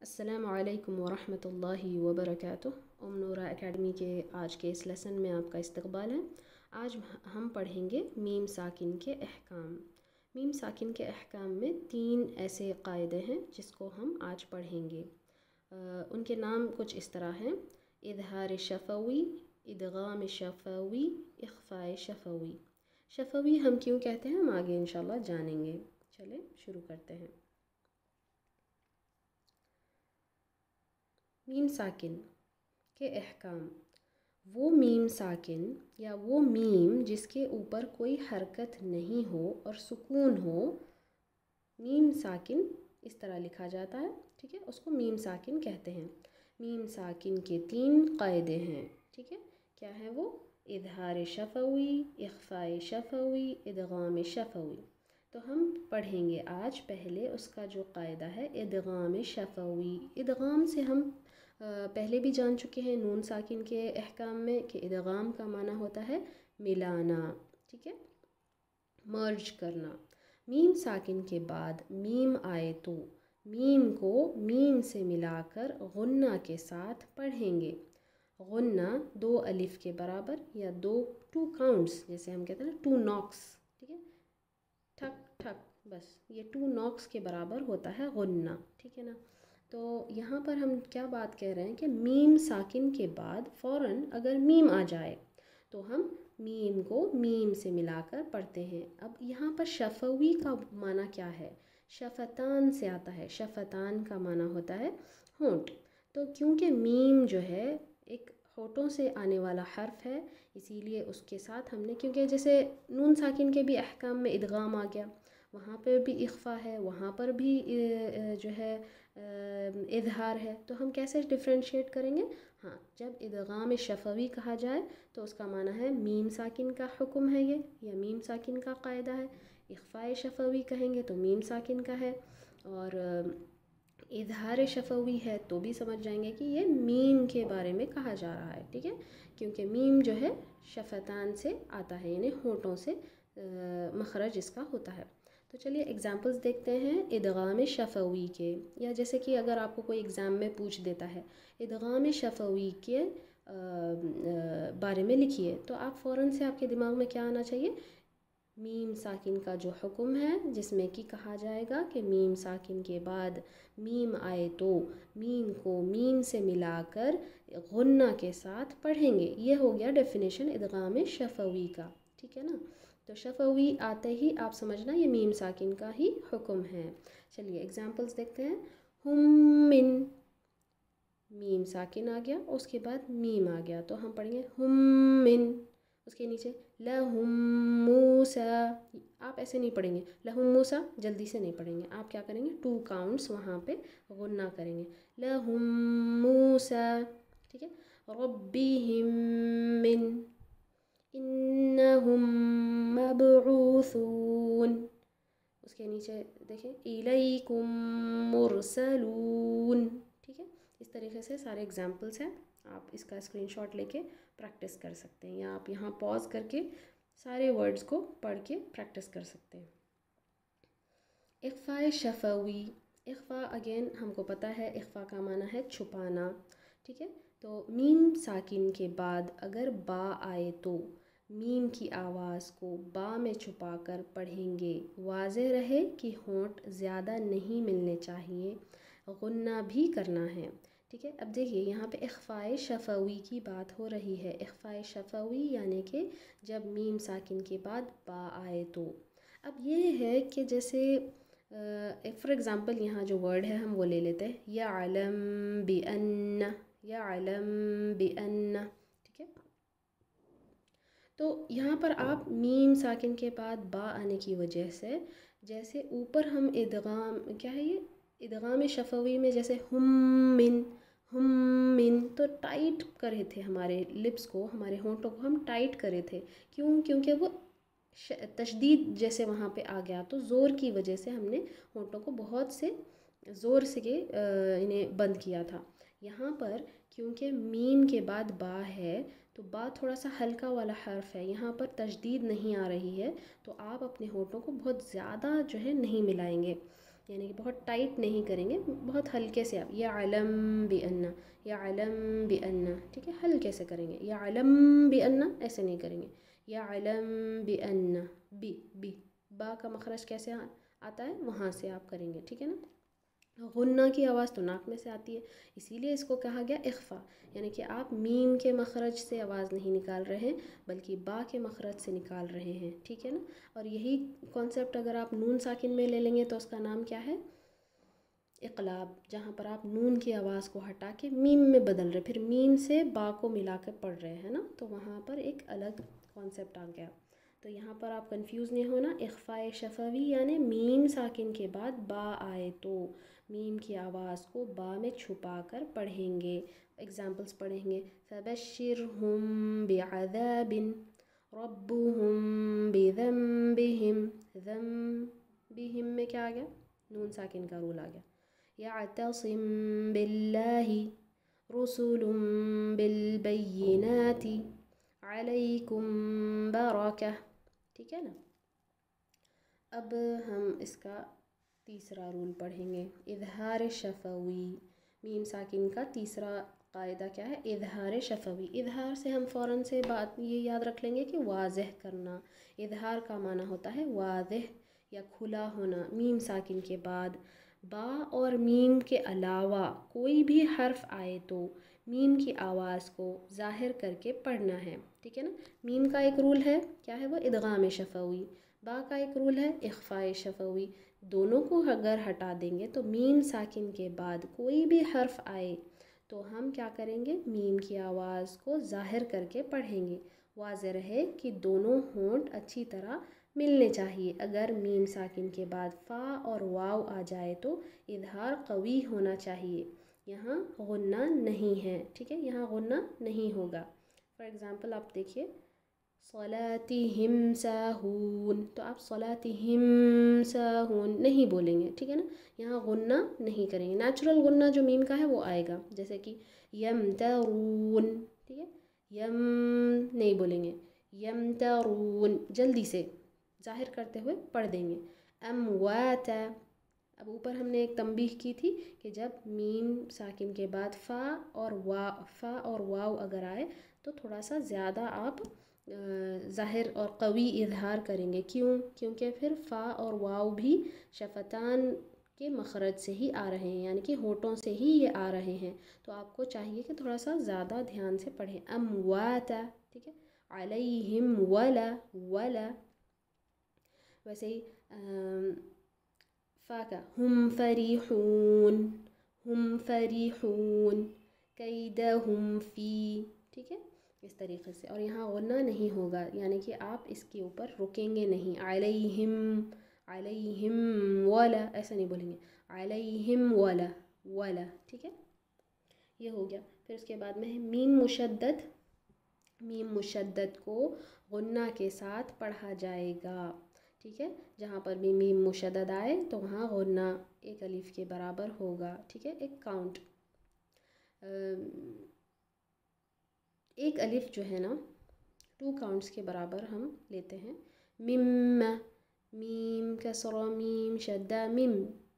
अस्सलामु अलैकुम वरहमतुल्लाहि वबरकातुह। नूरा एकेडमी के आज के इस लेसन में आपका इस्तकबाल है। आज हम पढ़ेंगे मीम साकिन के अहकाम। मीम साकिन के अहकाम में 3 ऐसे क़ायदे हैं जिसको हम आज पढ़ेंगे। उनके नाम कुछ इस तरह हैं: इज़हार शफ़वी, इदगाम शफ़वी, इख़फ़ाए शफ़वी। शफ़वी हम क्यों कहते हैं हम आगे इंशाल्लाह जानेंगे। चलें शुरू करते हैं। मीम साकिन के अहकाम। वो मीम साकिन या वो मीम जिसके ऊपर कोई हरकत नहीं हो और सुकून हो, मीम साकिन इस तरह लिखा जाता है, ठीक है, उसको मीम साकिन कहते हैं। मीम साकिन के 3 क़ायदे हैं, ठीक है। क्या है वो? इज़हार शफ़वी, इख़फ़ाए शफ़वी, इदगाम शफ़वी। तो हम पढ़ेंगे आज पहले उसका जो क़ायदा है इदगाम शफ़वी। इदगाम से हम पहले भी जान चुके हैं नून साकिन के अहकाम में कि इदगाम का माना होता है मिलाना, ठीक है, मर्ज करना। मीम साकिन के बाद मीम आए तो मीम को मीम से मिलाकर गुन्ना के साथ पढ़ेंगे। गुन्ना 2 अलिफ के बराबर या 2 काउंट्स, जैसे हम कहते हैं ना 2 नॉक्स, ठीक है, ठक ठक, बस ये 2 नॉक्स के बराबर होता है गुन्ना, ठीक है ना। तो यहाँ पर हम क्या बात कह रहे हैं कि मीम साकिन के बाद फ़ौरन अगर मीम आ जाए तो हम मीम को मीम से मिलाकर पढ़ते हैं। अब यहाँ पर शफ़वी का माना क्या है? शफ़तान से आता है। शफ़तान का माना होता है होंठ। तो क्योंकि मीम जो है एक होठों से आने वाला हर्फ है, इसीलिए उसके साथ हमने, क्योंकि जैसे नून साकिन के भी अहकाम में इदगाम आ गया, वहाँ पर भी इख़फ़ा है, वहाँ पर भी जो है इज़हार है, तो हम कैसे डिफ़रेंशिएट करेंगे? हाँ, जब इदगाम शफ़वी कहा जाए तो उसका माना है मीम साकिन का हुक्म है ये, या मीम साकिन का क़ायदा है। इख़फ़ाए शफ़वी कहेंगे तो मीम साकिन का है, और इज़हार शफ़वी है तो भी समझ जाएंगे कि ये मीम के बारे में कहा जा रहा है, ठीक है, क्योंकि मीम जो है शफ़तान से आता है, यानी होठों से मखरज इसका होता है। तो चलिए एग्ज़ाम्पल्स देखते हैं इदगाम शफ़वी के। या जैसे कि अगर आपको कोई एग्ज़ाम में पूछ देता है इदगाम शफ़वी के बारे में लिखिए, तो आप फ़ौरन से आपके दिमाग में क्या आना चाहिए? मीम साकिन का जो हुक्म है, जिसमें कि कहा जाएगा कि मीम साकिन के बाद मीम आए तो मीम को मीम से मिलाकर गुन्ना के साथ पढ़ेंगे। ये हो गया डेफिनेशन इदगाम शफ़वी का, ठीक है ना। तो शफ़वी आते ही आप समझना ये मीम साकिन का ही हुक्म है। चलिए एग्जांपल्स देखते हैं। हुम मिन, मीम साकिन आ गया, उसके बाद मीम आ गया, तो हम पढ़ेंगे हुम मिन। उसके नीचे लहुम मूसा, आप ऐसे नहीं पढ़ेंगे लहुम मूसा, जल्दी से नहीं पढ़ेंगे, आप क्या करेंगे 2 काउंट्स वहाँ पे गुन्ना करेंगे, लहुम मूसा, ठीक है। रब्बिहिम मिन इन्नहुम मबऊसून। उसके नीचे देखें इलैकुम मुरसलून, ठीक है। इस तरीके से सारे एग्जाम्पल्स हैं, आप इसका स्क्रीनशॉट लेके प्रैक्टिस कर सकते हैं, या आप यहाँ पॉज करके सारे वर्ड्स को पढ़ के प्रैक्टिस कर सकते हैं। इख़फ़ाए शफ़वी। इख़फ़ा अगेन हमको पता है इख़फ़ा का माना है छुपाना, ठीक है। तो मीम साकिन के बाद अगर बा आए तो मीम की आवाज़ को बा में छुपा कर पढ़ेंगे। वाज़े रहे कि होंठ ज़्यादा नहीं मिलने चाहिए, गुन्ना भी करना है, ठीक है। अब देखिए यहाँ पे इख़फ़ाए शफ़वी की बात हो रही है। इख़फ़ाए शफ़वी यानी कि जब मीम साकिन के बाद बा आए तो। अब ये है कि जैसे फॉर एग्ज़ाम्पल यहाँ जो वर्ड है हम वो ले लेते हैं, यअलम बिअन्न, यअलम बिअन्न, ठीक है। तो यहाँ पर आप मीम साकिन के बाद बा आने की वजह से, जैसे ऊपर हम इदगाम, क्या है ये इदगाम शफ़वी में जैसे हुम मिन, तो टाइट करे थे हमारे लिप्स को, हमारे होंठों को हम टाइट करे थे। क्यों? क्योंकि वो तशदीद जैसे वहाँ पे आ गया, तो ज़ोर की वजह से हमने होंठों को बहुत से ज़ोर से इन्हें बंद किया था। यहाँ पर क्योंकि मीम के बाद बा है, तो बा थोड़ा सा हल्का वाला हर्फ है, यहाँ पर तशदीद नहीं आ रही है, तो आप अपने होठों को बहुत ज़्यादा जो है नहीं मिलाएंगे। यानी कि बहुत टाइट नहीं करेंगे, बहुत हल्के से आप यअलम बिअन्ना, यअलम बिअन्ना, ठीक है, हल्के से करेंगे। यअलम बिअन्ना ऐसे नहीं करेंगे, यअलम बिअन्ना, बी बा का मखरज कैसे आता है, वहाँ से आप करेंगे, ठीक है ना। गुन्ना की आवाज़ तो नाक में से आती है, इसीलिए इसको कहा गया इख्फ़ा, यानी कि आप मीम के मखरज से आवाज़ नहीं निकाल रहे हैं बल्कि बा के मखरज से निकाल रहे हैं, ठीक है ना। और यही कॉन्सेप्ट अगर आप नून साकिन में ले लेंगे तो उसका नाम क्या है, इक़लाब, जहाँ पर आप नून की आवाज़ को हटा के मीम में बदल रहे, फिर मीम से बा को मिला कर पढ़ रहे हैं ना, तो वहाँ पर एक अलग कॉन्सेप्ट आ गया। तो यहाँ पर आप कंफ्यूज नहीं होना, इख्फ़ाए शफ़वी यानी मीम साकिन के बाद बा आए तो मीम की आवाज़ को बा में छुपा कर पढ़ेंगे। एग्ज़ाम्पल्स पढ़ेंगे, फ़बश्शिरहुम बिअज़ाबिन, रब्बुहुम बिज़ंबिहिम, ज़ंबिहिम में क्या आ गया, नून साकिन का रूल आ गया। यअतसिम बिल्लाहि रुसुलुम बिलबय्यिनाति अलैकुम बरकह, ठीक है ना। अब हम इसका तीसरा रूल पढ़ेंगे, इज़हार शफ़वी, मीम साकिन का तीसरा कायदा क्या है, इज़हार शफ़वी। इज़हार से हम फ़ौरन से बात ये याद रख लेंगे कि वाज़ह करना, इज़हार का माना होता है वाज़ह या खुला होना। मीम साकिन के बाद बा और मीम के अलावा कोई भी हर्फ आए तो मीम की आवाज़ को ज़ाहिर करके पढ़ना है, ठीक है ना। मीम का एक रूल है, क्या है वो, इदगाम शफ़वी। बा का एक रूल है इख्फ़ाए शफ़वी। दोनों को अगर हटा देंगे तो मीम साकिन के बाद कोई भी हर्फ आए तो हम क्या करेंगे, मीम की आवाज़ को ज़ाहिर करके पढ़ेंगे। वाज़ेह रहे कि दोनों होंठ अच्छी तरह मिलने चाहिए। अगर मीम साकिन के बाद फ़ा और वाव आ जाए तो इज़हार कवी होना चाहिए, यहाँ गुन्ना नहीं है, ठीक है, यहाँ गुन्ना नहीं होगा। फॉर एग्ज़ाम्पल आप देखिए, सलातिहिम साहून, तो आप सलातिहिम साहून नहीं बोलेंगे, ठीक है ना, यहाँ गुन्ना नहीं करेंगे। नेचुरल गुन्ना जो मीम का है वो आएगा, जैसे कि यमतरून, ठीक है, यम नहीं बोलेंगे, यमतरून जल्दी से ज़ाहिर करते हुए पढ़ देंगे। अमवाता, अब ऊपर हमने एक तंबीह की थी कि जब मीम साकिन के बाद फ़ा और वाव अगर आए तो थोड़ा सा ज़्यादा आप ज़ाहिर और कवी इज़हार करेंगे। क्यों, क्योंकि फिर फ़ा और वाव भी शफ़तान के मखरज से ही आ रहे हैं, यानी कि होठों से ही ये आ रहे हैं, तो आपको चाहिए कि थोड़ा सा ज़्यादा ध्यान से पढ़ें। अमवाता, ठीक है, अलैहिम वला, वला वैसे ही फ़ा का हुम फरीहून, हुम फरीहून, कैदहुम फ़ी, ठीक है, इस तरीके से। और यहाँ गुन्ना नहीं होगा, यानी कि आप इसके ऊपर रुकेंगे नहीं। अलैहिम, अलैहिम वला ऐसा नहीं बोलेंगे, अलैहिम वला, वला, ठीक है, ये हो गया। फिर उसके बाद में है मीम मुशद्दद। मीम मुशद्दद को गुन्ना के साथ पढ़ा जाएगा, ठीक है, जहाँ पर भी मीम मुशद्दद आए तो वहाँ गुन्ना एक अलिफ के बराबर होगा, ठीक है। एक काउंट, एक अलिफ जो है ना 2 काउंट्स के बराबर हम लेते हैं। मिम्मा, मीम कसरा मीम शद्दा मिम,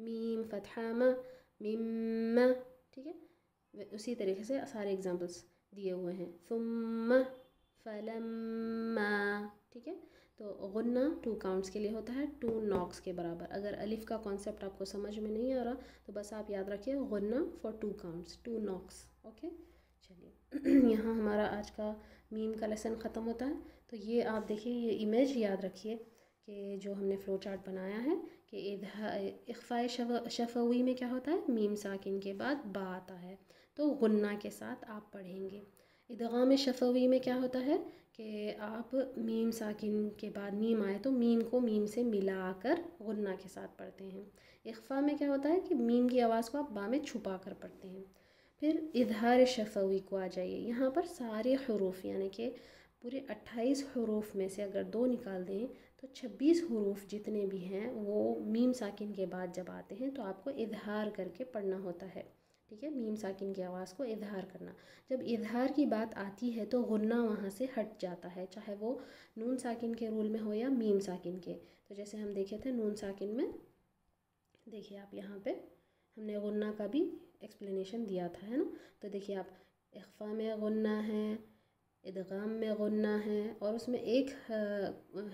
मीम फतहा मा, मिम्मा, ठीक है। उसी तरीके से सारे एग्जांपल्स दिए हुए हैं। सुम्मा, फलम्मा, ठीक है। तो गुन्ना 2 काउंट्स के लिए होता है, 2 नॉक्स के बराबर। अगर अलिफ का कॉन्सेप्ट आपको समझ में नहीं आ रहा तो बस आप याद रखिए गुन्ना फॉर 2 काउंट्स, 2 नॉक्स, ओके। चलिए यहाँ हमारा आज का मीम का लेसन ख़त्म होता है। तो ये आप देखिए, ये इमेज याद रखिए कि जो हमने फ़्लो चार्ट बनाया है कि इख्फ़ाए शफ़वी में क्या होता है, मीम साकिन के बाद बा आता है तो गुन्ना के साथ आप पढ़ेंगे। इदगाम शफ़वी में क्या होता है कि आप मीम साकिन के बाद मीम आए तो मीम को मीम से मिलाकर गुन्ना के साथ पढ़ते हैं। इख्फ़ा में क्या होता है कि मीम की आवाज़ को आप बा में छुपा कर पढ़ते हैं। फिर इज़हार शफ़वी को आ जाइए, यहाँ पर सारे हरूफ यानी कि पूरे 28 हरूफ में से अगर 2 निकाल दें तो 26 हरूफ जितने भी हैं वो मीम साकिन के बाद जब आते हैं तो आपको इज़हार करके पढ़ना होता है, ठीक है। मीम साकिन की आवाज़ को इज़हार करना, जब इज़हार की बात आती है तो गुन्ना वहाँ से हट जाता है, चाहे वो नून साकिन के रूल में हो या मीम साकिन के। तो जैसे हम देखे थे नून साकिन में دیکھیے آپ یہاں پہ ہم نے غنہ کا بھی ایکسپلینیشن دیا تھا ہے نا. تو دیکھیے آپ اخفا میں غنہ ہے، ادغام میں غنہ ہے، اور اس میں ایک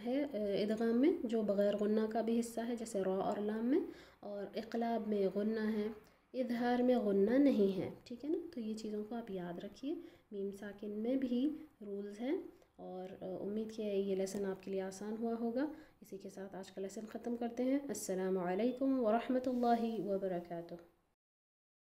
ہے ادغام میں جو بغیر غنہ کا بھی حصہ ہے جیسے را اور لام میں، اور اقلاب میں غنہ ہے، اظہار میں غنہ نہیں ہے. ٹھیک ہے نا. تو یہ چیزوں کو آپ یاد رکھیے. میم ساکن میں بھی رولز ہیں، اور امید کہ یہ لیسن آپ کے لیے آسان ہوا ہوگا. اسی کے ساتھ آج کا لیسن ختم کرتے ہیں. السلام علیکم ورحمۃ اللہ وبرکاتہ.